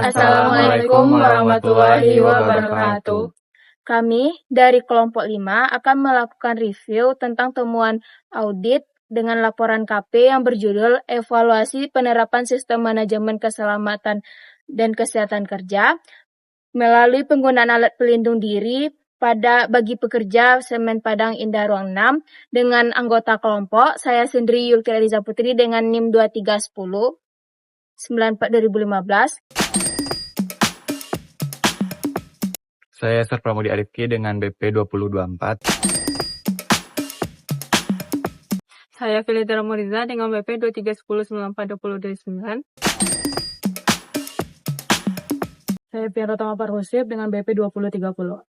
Assalamualaikum warahmatullahi wabarakatuh. Kami dari kelompok 5 akan melakukan review tentang temuan audit dengan laporan KP yang berjudul Evaluasi Penerapan Sistem Manajemen Keselamatan dan Kesehatan Kerja melalui penggunaan alat pelindung diri bagi pekerja Semen Padang Indah Ruang 6 dengan anggota kelompok saya sendiri Yulki Eliza Putri dengan NIM 2310 94/2015. Saya Sar Pramudi Arifki dengan BP 2024. Saya Filitra Muriza dengan BP 23109420-9. Saya Pianto Tama Parhusip dengan BP 2030.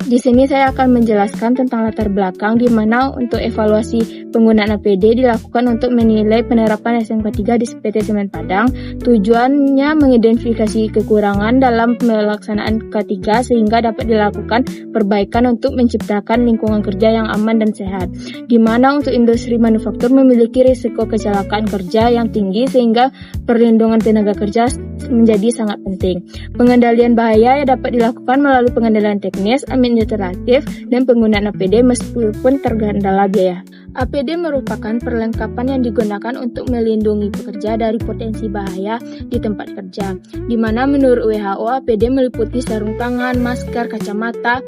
Di sini saya akan menjelaskan tentang latar belakang di mana untuk evaluasi penggunaan APD dilakukan untuk menilai penerapan SMK 3 di PT Semen Padang. Tujuannya mengidentifikasi kekurangan dalam pelaksanaan K3 sehingga dapat dilakukan perbaikan untuk menciptakan lingkungan kerja yang aman dan sehat. Di mana untuk industri manufaktur memiliki risiko kecelakaan kerja yang tinggi sehingga perlindungan tenaga kerja menjadi sangat penting. Pengendalian bahaya yang dapat dilakukan melalui pengendalian teknis, administratif, dan penggunaan APD meskipun terkendala biaya. APD merupakan perlengkapan yang digunakan untuk melindungi pekerja dari potensi bahaya di tempat kerja, di mana menurut WHO APD meliputi sarung tangan, masker, kacamata,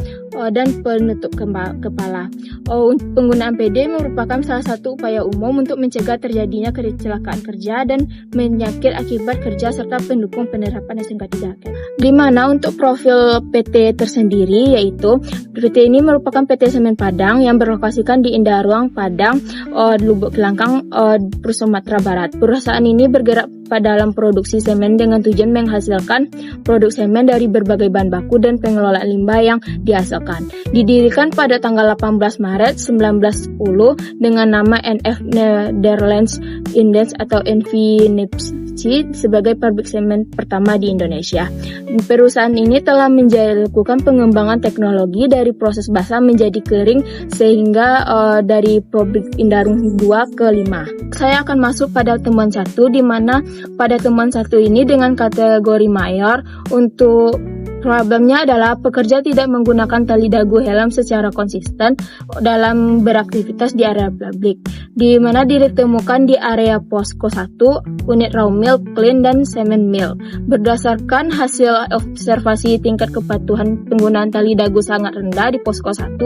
dan penutup kepala. Penggunaan APD merupakan salah satu upaya umum untuk mencegah terjadinya kecelakaan kerja dan penyakit akibat kerja serta pendukung penerapan SMK 3. Di mana untuk profil PT tersendiri yaitu PT ini merupakan PT Semen Padang yang berlokasikan di Indah Ruang Padang, Lubuk Kelangkang, Sumatera Barat. Perusahaan ini bergerak pada dalam produksi semen dengan tujuan menghasilkan produk semen dari berbagai bahan baku dan pengelolaan limbah yang dihasilkan. Didirikan pada tanggal 18 Maret 1910 dengan nama NF Netherlands Indes atau NV-NIPS sebagai pabrik semen pertama di Indonesia. Perusahaan ini telah melakukan pengembangan teknologi dari proses basah menjadi kering sehingga dari pabrik Indah Ruang 2 ke 5. Saya akan masuk pada temuan 1 di mana pada temuan 1 ini dengan kategori mayor untuk problemnya adalah pekerja tidak menggunakan tali dagu helm secara konsisten dalam beraktivitas di area publik, di mana ditemukan di area Posko 1, unit raw mill, clean, dan semen mill. Berdasarkan hasil observasi tingkat kepatuhan penggunaan tali dagu sangat rendah di Posko 1,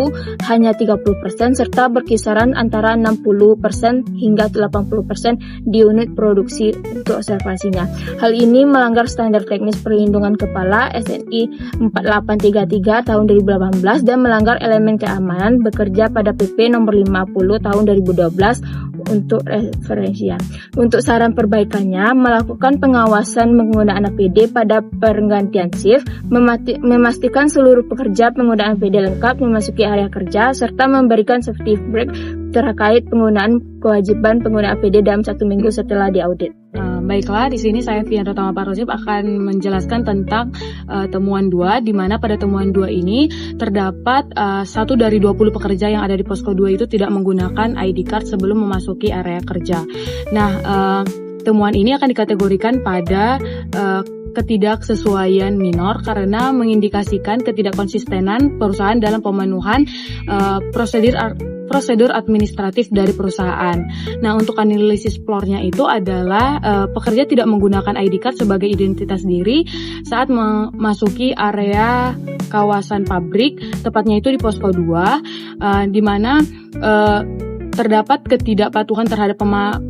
hanya 30% serta berkisaran antara 60% hingga 80% di unit produksi untuk observasinya. Hal ini melanggar standar teknis perlindungan kepala SNI 4833 tahun 2018 dan melanggar elemen keamanan bekerja pada PP nomor 50 tahun 2012 untuk referensian. Untuk saran perbaikannya, melakukan pengawasan penggunaan APD pada pergantian shift, memastikan seluruh pekerja penggunaan APD lengkap memasuki area kerja, serta memberikan safety break terkait penggunaan kewajiban penggunaan APD dalam 1 minggu setelah diaudit. Baiklah, di sini saya Fianto Tama Parhusip akan menjelaskan tentang temuan 2, di mana pada temuan 2 ini terdapat 1 dari 20 pekerja yang ada di Posko 2 itu tidak menggunakan ID card sebelum memasuki area kerja. Nah, temuan ini akan dikategorikan pada ketidaksesuaian minor karena mengindikasikan ketidakkonsistenan perusahaan dalam pemenuhan prosedur administratif dari perusahaan. Nah, untuk analisis floor-nya itu adalah pekerja tidak menggunakan ID card sebagai identitas diri saat memasuki area kawasan pabrik, tepatnya itu di Posko 2, di mana terdapat ketidakpatuhan terhadap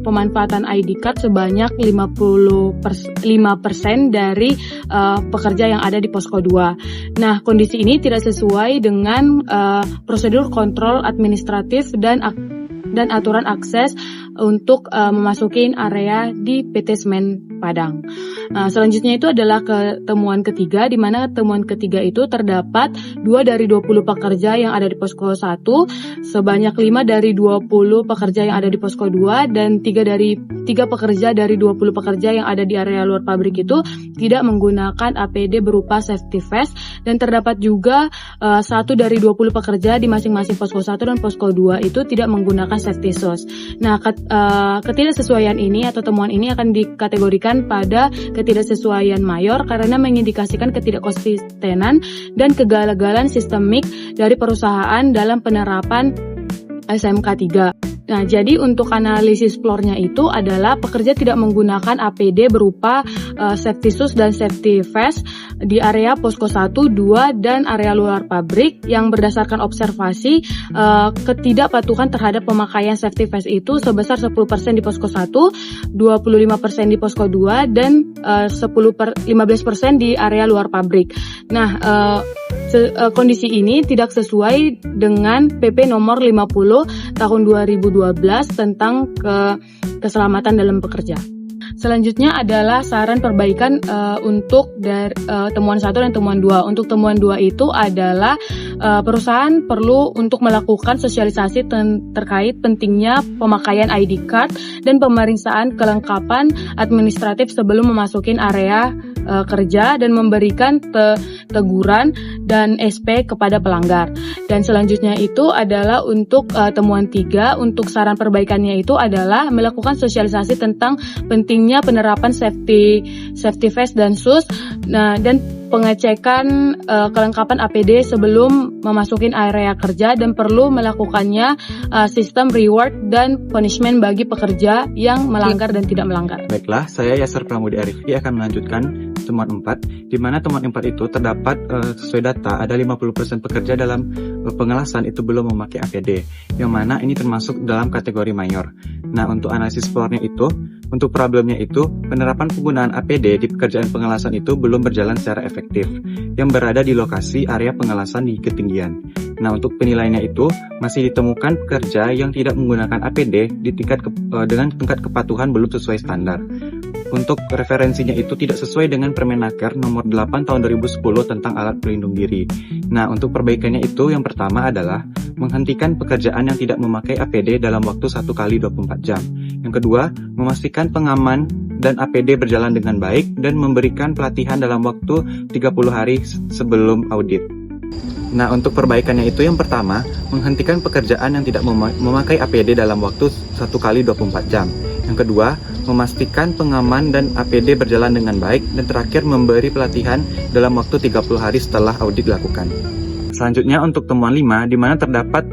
pemanfaatan ID card sebanyak 55% dari pekerja yang ada di Posko 2. Nah, kondisi ini tidak sesuai dengan prosedur kontrol administratif dan aturan akses untuk memasuki area di PT Semen Padang. Selanjutnya itu adalah temuan ketiga, di mana temuan ketiga itu terdapat 2 dari 20 pekerja yang ada di Posko 1, sebanyak 5 dari 20 pekerja yang ada di Posko 2, dan 3 pekerja dari 20 pekerja yang ada di area luar pabrik itu tidak menggunakan APD berupa safety vest, dan terdapat juga 1 dari 20 pekerja di masing-masing Posko 1 dan Posko 2 itu tidak menggunakan safety shoes. Nah, Ketidaksesuaian ini atau temuan ini akan dikategorikan pada ketidaksesuaian mayor karena mengindikasikan ketidakkonsistenan dan kegagalan sistemik dari perusahaan dalam penerapan SMK 3. Nah, jadi untuk analisis floor-nya itu adalah pekerja tidak menggunakan APD berupa safety shoes dan safety vest di area posko 1, 2, dan area luar pabrik yang berdasarkan observasi ketidakpatuhan terhadap pemakaian safety vest itu sebesar 10% di posko 1, 25% di posko 2, dan 15% di area luar pabrik. Nah, kondisi ini tidak sesuai dengan PP nomor 50 tahun 2012 tentang keselamatan dalam pekerja. Selanjutnya adalah saran perbaikan untuk temuan 1 dan temuan 2. Untuk temuan 2 itu adalah perusahaan perlu untuk melakukan sosialisasi terkait pentingnya pemakaian ID card dan pemeriksaan kelengkapan administratif sebelum memasuki area kerja dan memberikan teguran dan SP kepada pelanggar. Dan selanjutnya itu adalah untuk temuan 3, untuk saran perbaikannya itu adalah melakukan sosialisasi tentang pentingnya penerapan safety vest dan shoes, dan pengecekan kelengkapan APD sebelum memasuki area kerja, dan perlu melakukannya sistem reward dan punishment bagi pekerja yang melanggar dan tidak melanggar. Baiklah, saya Yasser Pramudi Arifki akan melanjutkan temuan 4, di mana temuan 4 itu terdapat sesuai data ada 50% pekerja dalam pengelasan itu belum memakai APD, yang mana ini termasuk dalam kategori mayor. Nah, untuk analisis floor-nya itu, untuk problemnya itu, penerapan penggunaan APD di pekerjaan pengelasan itu belum berjalan secara efektif, yang berada di lokasi area pengelasan di ketinggian. Nah, untuk penilaiannya itu, masih ditemukan pekerja yang tidak menggunakan APD dengan tingkat kepatuhan belum sesuai standar. Untuk referensinya itu tidak sesuai dengan Permenaker nomor 8 tahun 2010 tentang alat pelindung diri. Nah, untuk perbaikannya itu yang pertama adalah menghentikan pekerjaan yang tidak memakai APD dalam waktu 1 kali 24 jam. Yang kedua, memastikan pengaman dan APD berjalan dengan baik dan memberikan pelatihan dalam waktu 30 hari sebelum audit. Nah, untuk perbaikannya itu yang pertama, menghentikan pekerjaan yang tidak memakai APD dalam waktu 1 kali 24 jam. Yang kedua, memastikan pengaman dan APD berjalan dengan baik, dan terakhir memberi pelatihan dalam waktu 30 hari setelah audit dilakukan. Selanjutnya untuk temuan 5, di mana terdapat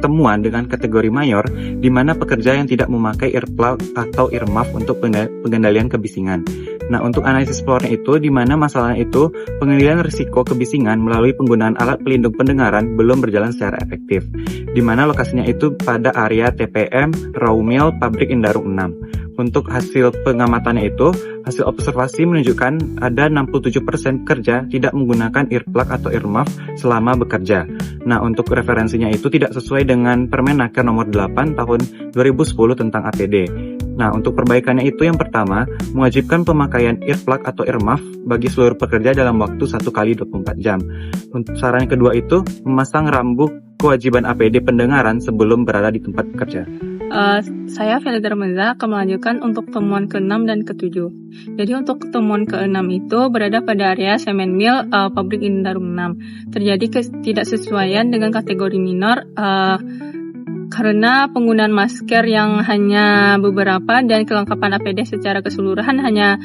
temuan dengan kategori mayor, di mana pekerja yang tidak memakai earplug atau earmuff untuk pengendalian kebisingan. Nah, untuk analisis floor-nya itu, di mana masalahnya itu pengendalian risiko kebisingan melalui penggunaan alat pelindung pendengaran belum berjalan secara efektif, di mana lokasinya itu pada area TPM Rawmill Pabrik Indarung 6. Untuk hasil pengamatannya itu, hasil observasi menunjukkan ada 67% pekerja tidak menggunakan earplug atau earmuff selama bekerja. Nah, untuk referensinya itu tidak sesuai dengan Permenaker nomor 8 tahun 2010 tentang APD. Nah, untuk perbaikannya itu yang pertama, mewajibkan pemakaian earplug atau earmuff bagi seluruh pekerja dalam waktu 1 kali 24 jam. Untuk saran kedua itu, memasang rambu kewajiban APD pendengaran sebelum berada di tempat bekerja. Saya Felida Ramaza akan melanjutkan untuk temuan ke-6 dan ke-7. Jadi untuk temuan ke-6 itu berada pada area semen mill Pabrik Indarung 6. Terjadi ketidaksesuaian dengan kategori minor karena penggunaan masker yang hanya beberapa dan kelengkapan APD secara keseluruhan hanya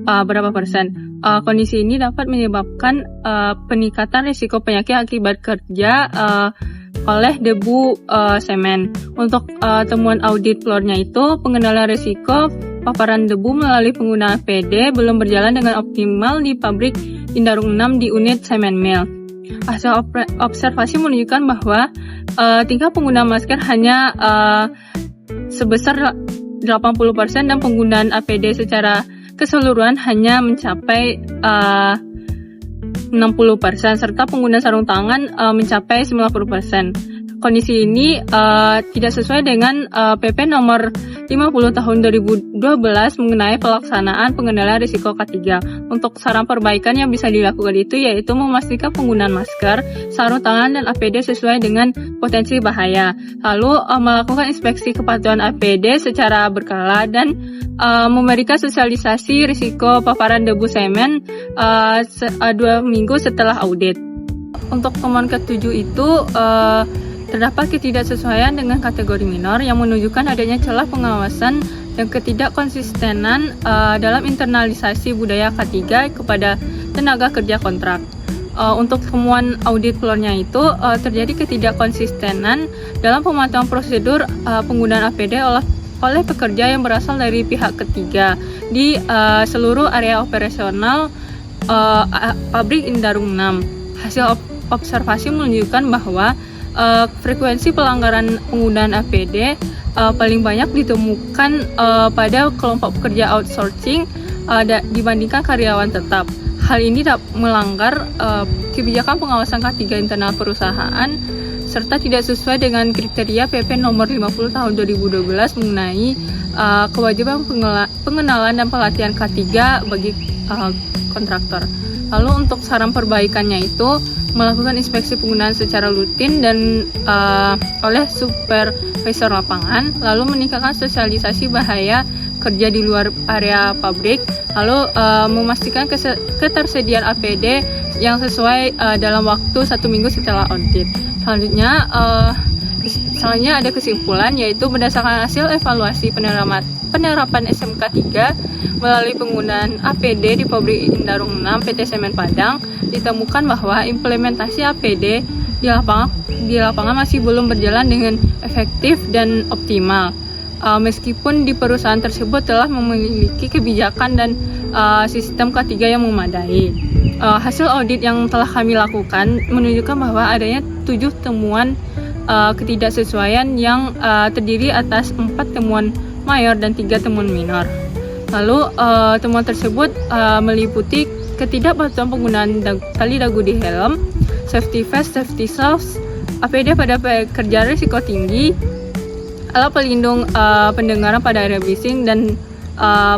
berapa persen. Kondisi ini dapat menyebabkan peningkatan risiko penyakit akibat kerja oleh debu semen. Untuk temuan audit floor-nya itu, pengendalian risiko paparan debu melalui penggunaan APD belum berjalan dengan optimal di pabrik Indarung 6 di unit semen mill. Hasil observasi menunjukkan bahwa tingkat penggunaan masker hanya sebesar 80% dan penggunaan APD secara keseluruhan hanya mencapai 60%, serta penggunaan sarung tangan mencapai 90%. Kondisi ini tidak sesuai dengan PP nomor 50 tahun 2012 mengenai pelaksanaan pengendalian risiko K3. Untuk saran perbaikan yang bisa dilakukan itu yaitu memastikan penggunaan masker, sarung tangan, dan APD sesuai dengan potensi bahaya. Lalu melakukan inspeksi kepatuhan APD secara berkala dan memberikan sosialisasi risiko paparan debu semen 2 minggu setelah audit. Untuk temuan ke-7 itu Terdapat ketidaksesuaian dengan kategori minor yang menunjukkan adanya celah pengawasan dan ketidakkonsistenan dalam internalisasi budaya K3 kepada tenaga kerja kontrak. Untuk temuan audit floornya itu terjadi ketidakkonsistenan dalam pemantauan prosedur penggunaan APD oleh pekerja yang berasal dari pihak ketiga di seluruh area operasional pabrik Indarung 6. Hasil observasi menunjukkan bahwa frekuensi pelanggaran penggunaan APD paling banyak ditemukan pada kelompok pekerja outsourcing dibandingkan karyawan tetap. Hal ini melanggar kebijakan pengawasan K3 internal perusahaan serta tidak sesuai dengan kriteria PP nomor 50 tahun 2012 mengenai kewajiban pengenalan dan pelatihan K3 bagi kontraktor. Lalu untuk saran perbaikannya itu melakukan inspeksi penggunaan secara rutin dan oleh supervisor lapangan, lalu meningkatkan sosialisasi bahaya kerja di luar area pabrik, lalu memastikan ketersediaan APD yang sesuai dalam waktu 1 minggu setelah audit. Selanjutnya ada kesimpulan, yaitu berdasarkan hasil evaluasi penerapan SMK 3 melalui penggunaan APD di pabrik Indarung 6 PT Semen Padang, ditemukan bahwa implementasi APD di lapangan masih belum berjalan dengan efektif dan optimal. Meskipun di perusahaan tersebut telah memiliki kebijakan dan sistem K3 yang memadai. Hasil audit yang telah kami lakukan menunjukkan bahwa adanya 7 temuan ketidaksesuaian yang terdiri atas 4 temuan mayor dan 3 temuan minor. Lalu temuan tersebut meliputi ketidakpatuhan penggunaan tali dagu di helm, safety vest, safety socks, APD pada pekerja risiko tinggi, alat pelindung pendengaran pada area bising, dan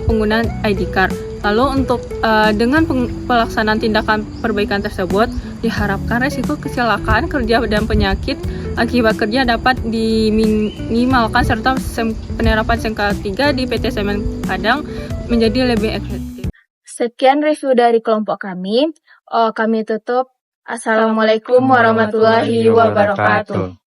penggunaan ID card. Lalu untuk dengan pelaksanaan tindakan perbaikan tersebut, diharapkan resiko kecelakaan kerja dan penyakit akibat kerja dapat diminimalkan serta penerapan SMK 3 di PT Semen Padang menjadi lebih efektif. Sekian review dari kelompok kami. Kami tutup. Assalamualaikum warahmatullahi wabarakatuh.